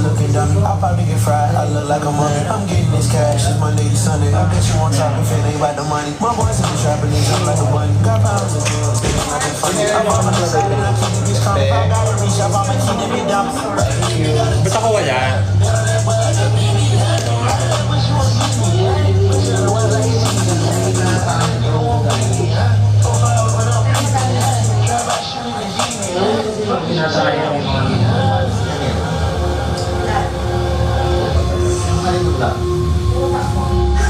looking dummy. I probably get fried, I look like a mummy. I'm getting this cash, it's Monday to Sunday. I bet you won't talk if it ain't about the money. My boys in the trap and they jump like a bunny. Got pounds of bills, thinking nothing funny. I'm on the side and I'm keeping this calm. If I gotta reach up, I'ma keep it dumb. Ba't ako wala?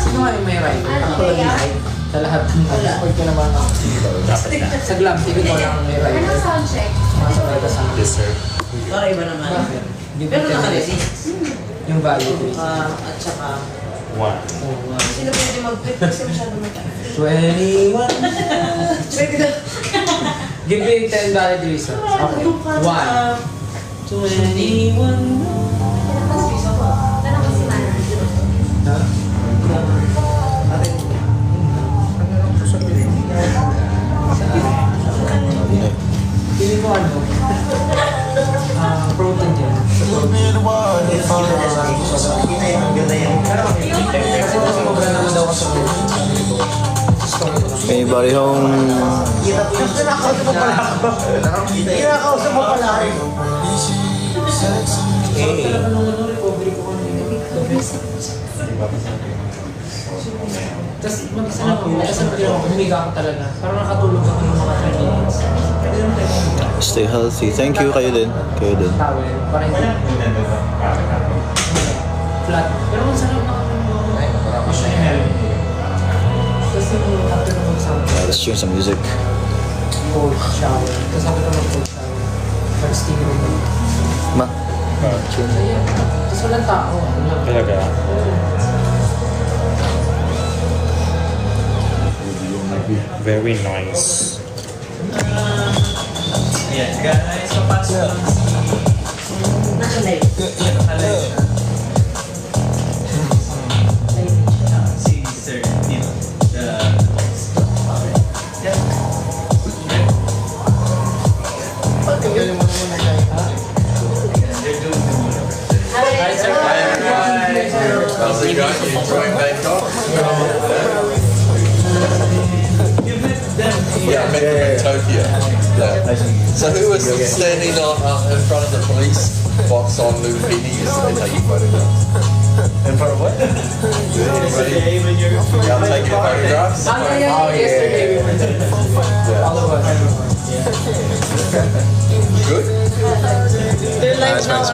Sino nga yung may ride? Ako lang yung ride. Sa lahat ng support ka naman ako. Sa Glam TV ko lang may ride. Ano sound check? Masabay ka sa Yes, sir. Para iba naman. Pero nakalisi. yung value ko. At saka, 1. sino pwede mag-flip kasi masyado mataas. 21. Pwede ka. Give me 10 valid reasons. Okay. 1. 21. Tanong ko si Mana. Ha? Pili ko ano? Protein yan. Kasi mas mabra naman daw kasi Anybody home? Kinakausap mo pala ako. Kinakausap mo pala ako. talaga nung ano, recovery ko kanina. Tapos mag-isa lang ako, kasi humiga ako talaga. Parang nakatulog ako ng mga 30 minutes. Pwede naman tayo humiga. Stay healthy. Thank you. Kayo din. Kayo din. Towel, parang hindi. Flat. Pero ang sarap nakatulog ako. Tapos yung after ng mag-sound, Let's tune some music. cold shower. Tapos after ng cold shower, parang steam room. Ma. Ayan. Tapos walang tao. Walang. Talaga? Very nice. Ayan, guys, papasok lang Nakalive. si Sir Tito. Hi, sir. How's it going? You enjoying Bangkok? Yeah, I met them in Tokyo. Yeah. So who was standing in front of the police box on Lumpini yesterday taking photographs? And for what? Anybody? When you're Yeah, I'm taking photographs. Yesterday we were there. Yeah. All of us. Good? They're like now.